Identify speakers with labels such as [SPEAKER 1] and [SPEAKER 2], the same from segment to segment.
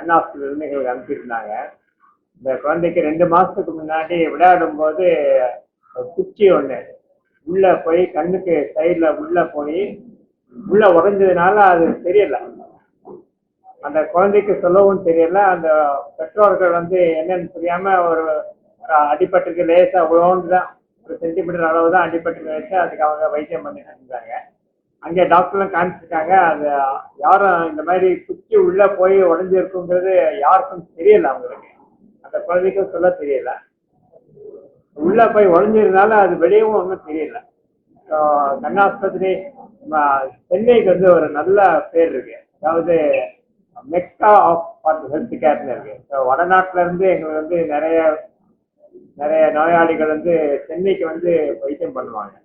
[SPEAKER 1] கண் ஹாஸ்பிட்டல் எங்களுக்கு அனுப்பியிருந்தாங்க. இந்த குழந்தைக்கு 2 மாசத்துக்கு முன்னாடி விளையாடும் போது குச்சி ஒண்ணு உள்ள போய் கண்ணுக்கு சைடுல உள்ள போய் உள்ள உடைஞ்சதுனால அது தெரியல. அந்த குழந்தைக்கு சொல்லவும் தெரியல. அந்த பெற்றோர்கள் என்னன்னு தெரியாம ஒரு அடிபட்டுக்கு லேசா தான், ஒரு சென்டிமீட்டர் அளவு தான் அடிபட்டு வச்சு அதுக்கு அவங்க வைத்தியம் பண்ணிட்டு இருந்தாங்க. அங்கே டாக்டர்லாம் காமிச்சிருக்காங்க. அது யாரும் இந்த மாதிரி குச்சி உள்ள போய் உடஞ்சிருக்குங்கிறது யாருக்கும் தெரியல. அவங்களுக்கு அந்த குழந்தைக்கும் சொல்ல தெரியல. உள்ள போய் உடஞ்சதுனால அது வெளியவும் ஒன்றும் தெரியல. கண் ஆஸ்பத்திரி சென்னைக்கு ஒரு நல்ல பேர் இருக்கு. அதாவது மெக்கா ஆஃப் ஹெல்த் கேர்னு இருக்கு. வடநாட்டுல இருந்து எங்களுக்கு நிறைய நிறைய நோயாளிகள் சென்னைக்கு வைத்தியம் பண்ணுவாங்க.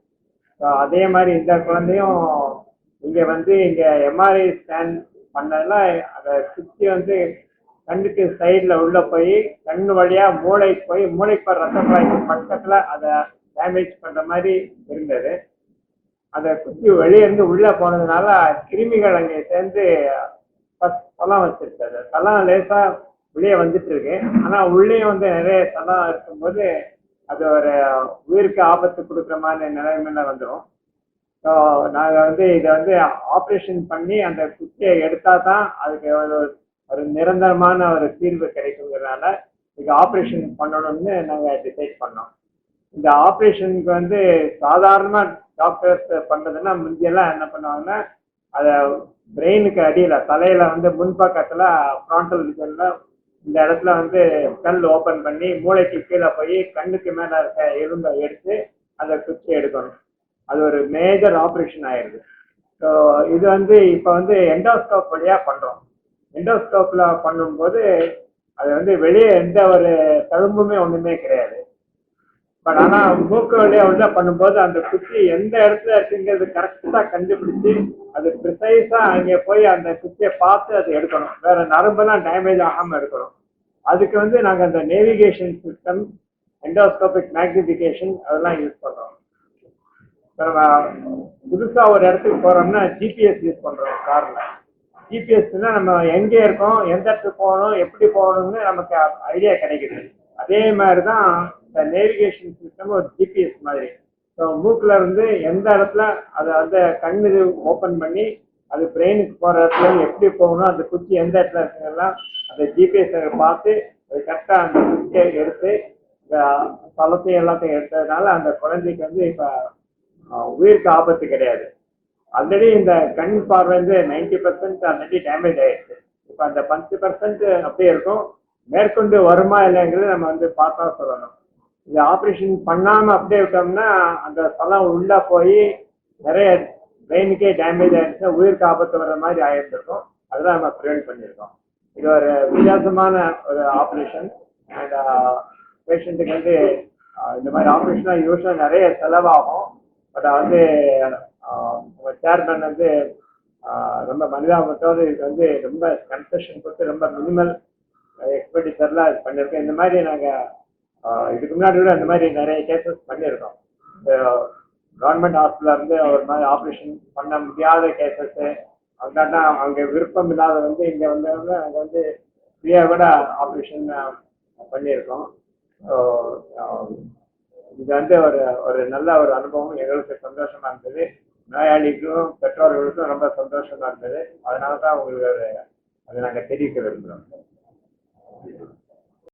[SPEAKER 1] அதே மாதிரி இந்த குழந்தையும் இங்க எம்ஆர்ஐ ஸ்கேன் பண்ணதுல அதை சுற்றி கண்ணுக்கு சைட்ல உள்ள போய் கண்ணு வழியா மூளை போய் மூளைக்கு ரத்த குழாய்க்கு பக்கத்துல அதை டேமேஜ் பண்ற மாதிரி இருந்தது. அதை சுற்றி வெளியே இருந்து உள்ள போனதுனால கிருமிகள் அங்கே சேர்ந்து தலம் வச்சிருக்காது. தலம் லேசா வெளியே வந்துட்டு இருக்கு. ஆனா உள்ளே நிறைய தலம் இருக்கும்போது அது ஒரு உயிருக்கு ஆபத்து கொடுக்குற மாதிரி நிலைமையில வந்துடும். ஸோ நாங்கள் இதை ஆப்ரேஷன் பண்ணி அந்த குச்சியை எடுத்தா தான் அதுக்கு ஒரு நிரந்தரமான ஒரு தீர்வு கிடைக்குங்கிறதுனால இதுக்கு ஆப்ரேஷன் பண்ணணும்னு நாங்கள் டிசைட் பண்ணோம். இந்த ஆப்ரேஷனுக்கு சாதாரண டாக்டர்ஸ் பண்றதுன்னா முந்தியெல்லாம் என்ன பண்ணுவாங்கன்னா அதை பிரெயினுக்கு அடியில தலையில முன்பக்கத்துல ஃப்ராண்டல் விஜன்ல இந்த இடத்துல ஸ்கல் ஓப்பன் பண்ணி மூளைக்கு கீழே போய் கண்ணுக்கு மேல இருக்க எலும்பை எடுத்து அதை குச்சி எடுக்கணும். அது ஒரு மேஜர் ஆப்ரேஷன் ஆயிடுது. ஸோ இது இப்போ எண்டோஸ்கோப் வழியா பண்றோம். எண்டோஸ்கோப்ல பண்ணும்போது அது வெளியே எந்த ஒரு தழும்புமே ஒண்ணுமே கிடையாது. பட் ஆனா மூக்கு வழியா உள்ள பண்ணும்போது அந்த குச்சி எந்த இடத்துல இருக்குங்கிறது கரெக்டா கண்டுபிடிச்சு அது ப்ரிசைஸா அங்கே போய் அந்த குச்சியை பார்த்து அதை எடுக்கணும். வேற நரம்பெல்லாம் டேமேஜ் ஆகாம எடுக்கணும். அதுக்கு நாங்க அந்த நேவிகேஷன் சிஸ்டம், எண்டோஸ்கோபிக் மேக்னிஃபிகேஷன் அதெல்லாம் யூஸ் பண்றோம். நம்ம புதுசா ஒரு இடத்துக்கு போறோம்னா ஜிபிஎஸ் யூஸ் பண்றோம் கார்ல. ஜிபிஎஸ்னா நம்ம எங்கே இருக்கோம், எந்த இடத்துக்கு போகணும், எப்படி போகணும்னு நமக்கு ஐடியா கிடைக்குது. அதே மாதிரிதான் இந்த நேவிகேஷன் சிஸ்டம் ஒரு ஜிபிஎஸ் மாதிரி. ஸோ மூக்குல இருந்து எந்த இடத்துல அதை கண்ணு ஓப்பன் பண்ணி அது பிரெயினுக்கு போற இடத்துல எப்படி போகணும், அந்த குச்சி எந்த இடத்துல இருக்குங்கெல்லாம் அந்த ஜிபிஎஸ் பார்த்து அது கரெக்டா அந்த குச்சியை எடுத்து இந்த தளத்தையும் எல்லாத்தையும் எடுத்ததுனால அந்த குழந்தைக்கு இப்ப உயிருக்கு ஆபத்து கிடையாது. ஆல்ரெடி இந்த கண் பார்வை 90% ஆல்ரெடி டேமேஜ் ஆயிடுச்சு. இப்போ அந்த 10% அப்படியே இருக்கும். மேற்கொண்டு வருமா இல்லைங்கிறது நம்ம பார்த்தா சொல்லணும். இந்த ஆப்ரேஷன் பண்ணாம அப்படியே விட்டோம்னா அந்த தளம் உள்ள போய் நிறைய பிரெயினுக்கே டேமேஜ் ஆயிடுச்சு, உயிருக்கு ஆபத்து வர்ற மாதிரி ஆயிருந்திருக்கும். அதெல்லாம் நம்ம ப்ரிவென்ட் பண்ணியிருக்கோம். இது ஒரு வித்தியாசமான ஒரு ஆப்ரேஷன். அண்ட் பேஷண்ட்டுக்கு இந்த மாதிரி ஆப்ரேஷன் யூஸ்வலாக நிறைய செலவாகும். பட் சேர்மன் ரொம்ப மனிதாபத்தோடு இது ரொம்ப கன்செஷன் கொடுத்து ரொம்ப மினிமல் எக்ஸ்பெண்டிச்சர்ல பண்ணியிருக்கோம். இந்த மாதிரி நாங்கள் இதுக்கு முன்னாடி கூட இந்த மாதிரி நிறைய கேசஸ் பண்ணியிருக்கோம். கவர்மெண்ட் ஹாஸ்பிட்டல்ல ஒரு மாதிரி ஆப்ரேஷன் பண்ண முடியாத கேசஸ் அந்தாண்டா அவங்க விருப்பம் இல்லாத இங்கே நாங்கள் ஃப்ரீயாக கூட ஆப்ரேஷன் பண்ணியிருக்கோம். இது ஒரு நல்ல ஒரு அனுபவம். எங்களுக்கு சந்தோஷமா இருந்தது. நோயாளிக்கும் பெற்றோர்களுக்கும் ரொம்ப சந்தோஷமா இருந்தது. அதனால தான் உங்களுக்கு அதை நாங்கள் தெரிவிக்க விரும்புகிறோம்.